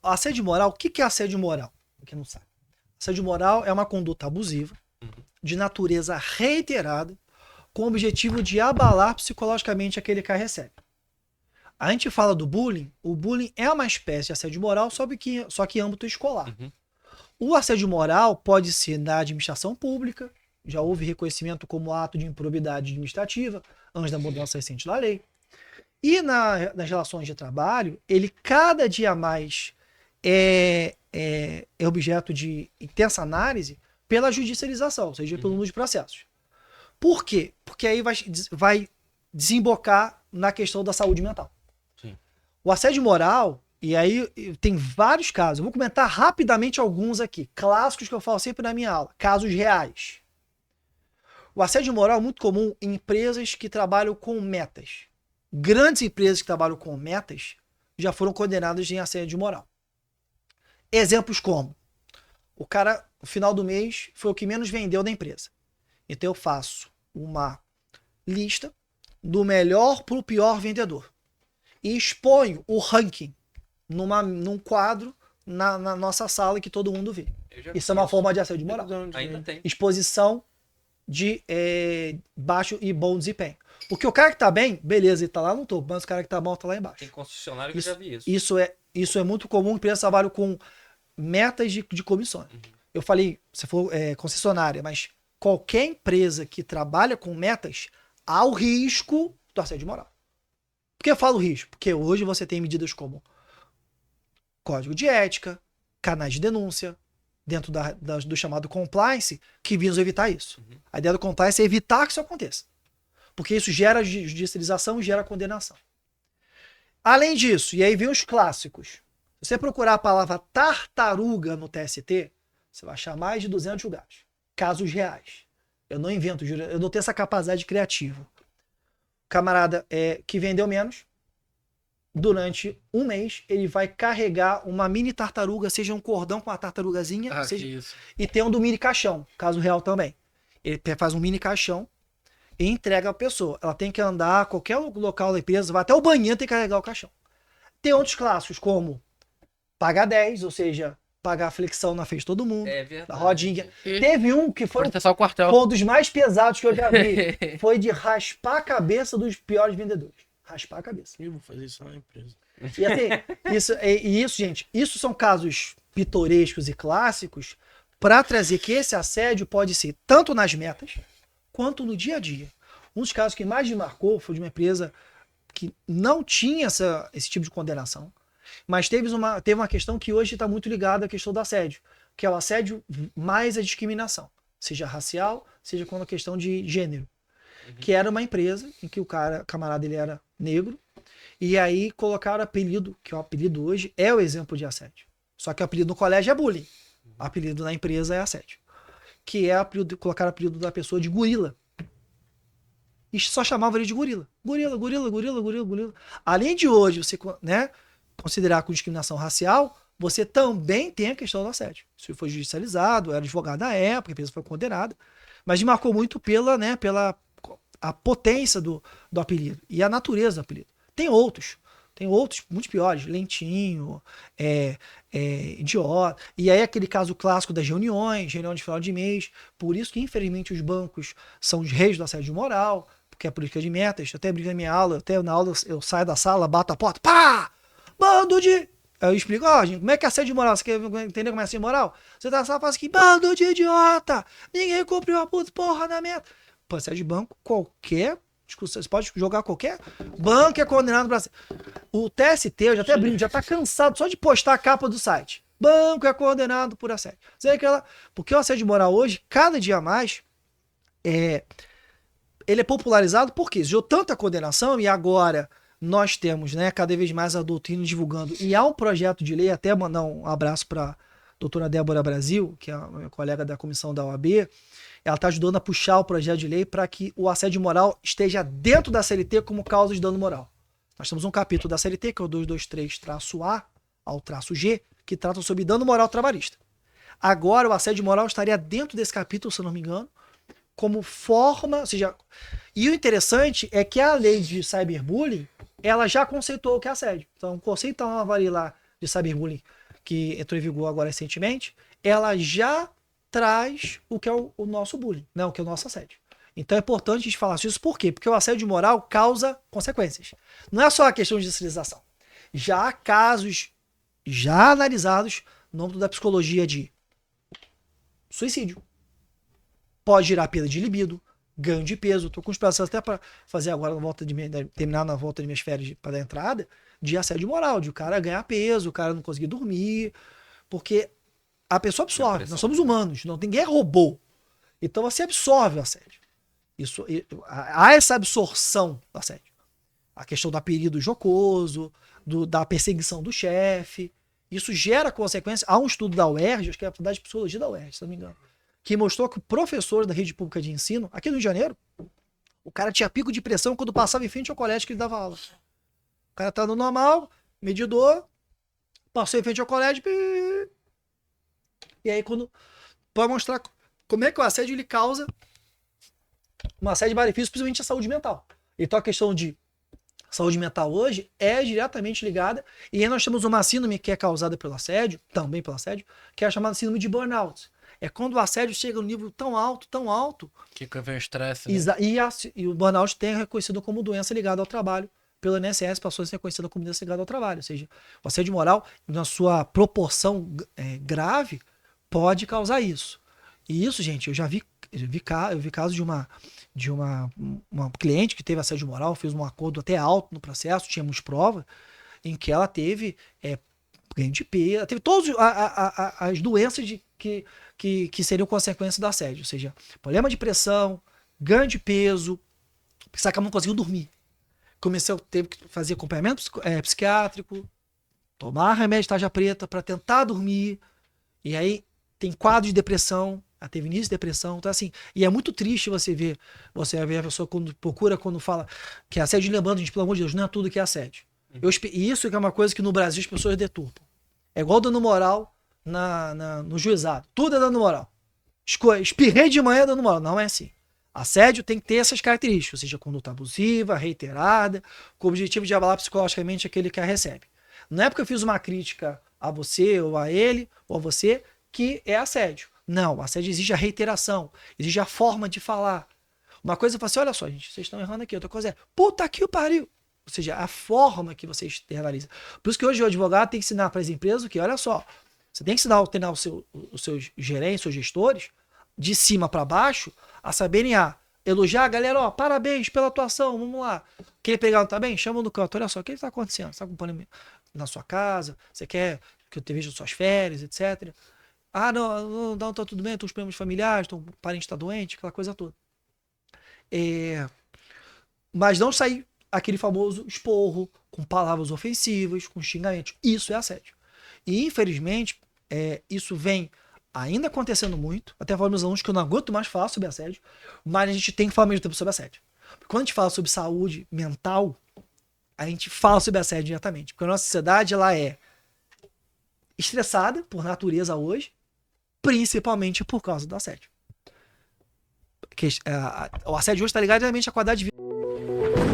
assédio moral, o que é assédio moral? Quem não sabe. Assédio moral é uma conduta abusiva, de natureza reiterada, com o objetivo de abalar psicologicamente aquele que a recebe. A gente fala do bullying, o bullying é uma espécie de assédio moral, só que em âmbito escolar. O assédio moral pode ser na administração pública, já houve reconhecimento como ato de improbidade administrativa, antes da mudança recente da lei. E nas relações de trabalho, ele cada dia mais é objeto de intensa análise pela judicialização, ou seja, pelo número de processos. Por quê? Porque aí vai desembocar na questão da saúde mental. Sim. O assédio moral, e aí tem vários casos, eu vou comentar rapidamente alguns aqui, clássicos que eu falo sempre na minha aula, casos reais. O assédio moral é muito comum em empresas que trabalham com metas. Grandes empresas que trabalham com metas já foram condenadas em assédio moral. Exemplos como: o cara, no final do mês, foi o que menos vendeu da empresa. Então eu faço uma lista do melhor para o pior vendedor e exponho o ranking num quadro na nossa sala que todo mundo vê. Isso é uma forma de assédio moral. Ainda tem. Exposição de baixo e bom desempenho. Porque o cara que tá bem, beleza, ele tá lá no topo, mas o cara que tá mal tá lá embaixo. Tem concessionário que eu já vi isso. Isso é muito comum em empresas que trabalham com metas de comissões. Eu falei, se for concessionária, mas qualquer empresa que trabalha com metas, há o risco do assédio moral. Por que eu falo risco? Porque hoje você tem medidas como código de ética, canais de denúncia, dentro do chamado compliance, que visam evitar isso. A ideia do compliance é evitar que isso aconteça. Porque isso gera judicialização e gera condenação. Além disso, e aí vem os clássicos. Se você procurar a palavra tartaruga no TST, você vai achar mais de 200 julgados. Casos reais. Eu não invento, eu não tenho essa capacidade criativa. Camarada que vendeu menos, durante um mês, ele vai carregar uma mini tartaruga, seja um cordão com uma tartarugazinha, e tem um do mini caixão, caso real também. Ele faz um mini caixão e entrega a pessoa. Ela tem que andar a qualquer local da empresa, vai até o banheiro, tem que carregar o caixão. Tem outros clássicos, como pagar 10, ou seja, pagar a flexão na frente de todo mundo, da rodinha. Teve um que foi um dos mais pesados que eu já vi. Foi de raspar a cabeça dos piores vendedores. Raspar a cabeça. Eu vou fazer isso na empresa. E assim, gente, isso são casos pitorescos e clássicos para trazer que esse assédio pode ser tanto nas metas quanto no dia a dia. Um dos casos que mais me marcou foi de uma empresa que não tinha esse tipo de condenação, mas teve uma questão que hoje está muito ligada à questão do assédio, que é o assédio mais a discriminação, seja racial, seja com a questão de gênero. Que era uma empresa em que o camarada ele era negro, e aí colocaram apelido, que o apelido hoje é o exemplo de assédio. Só que o apelido no colégio é bullying. O apelido na empresa é assédio. Que é colocar o apelido da pessoa de gorila. E só chamava ele de gorila. Gorila, gorila, gorila, gorila, gorila. Além de hoje você, considerar com discriminação racial, você também tem a questão do assédio. Isso foi judicializado, era advogado da época, a empresa foi condenada. Mas me marcou muito pela a potência do apelido e a natureza do apelido. Tem outros muito piores, lentinho, idiota. E aí aquele caso clássico das reunião de final de mês. Por isso que, infelizmente, os bancos são os reis do assédio moral, porque é política de metas. Até brinco na minha aula, na aula eu saio da sala, bato a porta, pá! Bando de... Aí eu explico, gente, como é que é assédio moral? Você quer entender como é assédio moral? Você tá na sala e fala assim, bando de idiota! Ninguém cumpriu a porra na meta. Pô, assédio de banco, qualquer discussão, você pode jogar qualquer banco é condenado para... O TST, eu já até brinco, já tá cansado só de postar a capa do site. Banco é condenado por assédio. Porque o assédio moral hoje, cada dia mais, ele é popularizado porque existiu tanta condenação e agora nós temos, cada vez mais a doutrina divulgando. E há um projeto de lei, até mandar um abraço para a doutora Débora Brasil, que é a minha colega da comissão da OAB. Ela está ajudando a puxar o projeto de lei para que o assédio moral esteja dentro da CLT como causa de dano moral. Nós temos um capítulo da CLT, que é o 223-A ao -G, que trata sobre dano moral trabalhista. Agora, o assédio moral estaria dentro desse capítulo, se eu não me engano, como forma... Ou seja, e o interessante é que a lei de cyberbullying, ela já conceitou o que é assédio. Então, o conceito nova ali lá de cyberbullying, que entrou em vigor agora recentemente, ela já traz o que é o nosso bullying, né? O que é o nosso assédio. Então é importante a gente falar isso. Por quê? Porque o assédio moral causa consequências. Não é só a questão de socialização. Já há casos já analisados no âmbito da psicologia de suicídio. Pode gerar perda de libido, ganho de peso. Estou com os processos até para fazer agora, terminar na volta de minhas férias para dar entrada, de assédio moral, de o cara ganhar peso, o cara não conseguir dormir, porque a pessoa absorve. Nós somos humanos, ninguém é robô. Então você absorve o assédio. Há essa absorção do assédio. A questão do apelido jocoso, da perseguição do chefe. Isso gera consequências. Há um estudo da UERJ, acho que é a Faculdade de Psicologia da UERJ, se não me engano, que mostrou que o professor da rede pública de ensino, aqui no Rio de Janeiro, o cara tinha pico de pressão quando passava em frente ao colégio que ele dava aula. O cara tá no normal, medidor, passou em frente ao colégio, e aí para mostrar como é que o assédio ele causa uma série de benefícios, principalmente a saúde mental. Então a questão de saúde mental hoje é diretamente ligada, e aí nós temos uma síndrome que é causada pelo assédio, também pelo assédio, que é a chamada síndrome de burnout. É quando o assédio chega a um nível tão alto, que vem o estresse, né? E o burnout tem reconhecido como doença ligada ao trabalho. Pelo INSS passou a ser reconhecida como doença ligada ao trabalho. Ou seja, o assédio moral, na sua proporção grave, pode causar isso. E isso, gente, eu vi caso de uma cliente que teve assédio moral, fez um acordo até alto no processo, tínhamos prova, em que ela teve ganho de peso, teve todas as doenças que seriam consequência do assédio. Ou seja, problema de pressão, ganho de peso, porque ela não conseguiu dormir. Teve que fazer acompanhamento psiquiátrico, tomar remédio de tarja preta para tentar dormir, e aí tem quadro de depressão, ela teve início de depressão, então assim, e é muito triste você ver a pessoa quando fala que é assédio, lembrando, gente, pelo amor de Deus, não é tudo que é assédio. E isso que é uma coisa que no Brasil as pessoas deturpam. É igual dano moral no juizado, tudo é dano moral. Espirrei de manhã é dano moral, não é assim. Assédio tem que ter essas características, ou seja, conduta abusiva, reiterada, com o objetivo de abalar psicologicamente aquele que a recebe. Não é porque eu fiz uma crítica a você ou a ele ou a você que é assédio. Não, assédio exige a reiteração, exige a forma de falar. Uma coisa eu falo assim, olha só, gente, vocês estão errando aqui. Outra coisa é, puta que o pariu. Ou seja, a forma que você externaliza. Por isso que hoje o advogado tem que ensinar para as empresas o que, olha só, você tem que treinar os seus gerentes, seus gestores, de cima para baixo, a saberem elogiar a galera, ó, parabéns pela atuação, vamos lá. Quer pegar, tá bem? Chama no canto, olha só, o que está acontecendo? Você está com problema na sua casa? Você quer que eu te veja suas férias, etc. Não, tá tudo bem, estão os problemas familiares, o parente está doente, aquela coisa toda. Mas não sair aquele famoso esporro, com palavras ofensivas, com xingamentos. Isso é assédio. E, infelizmente, isso vem ainda acontecendo muito. Até falo meus alunos que eu não aguento mais falar sobre assédio, mas a gente tem que falar ao mesmo tempo sobre assédio. Quando a gente fala sobre saúde mental, a gente fala sobre assédio diretamente. Porque a nossa sociedade ela é estressada por natureza hoje, principalmente por causa do assédio. O assédio hoje está ligado diretamente à qualidade de vida.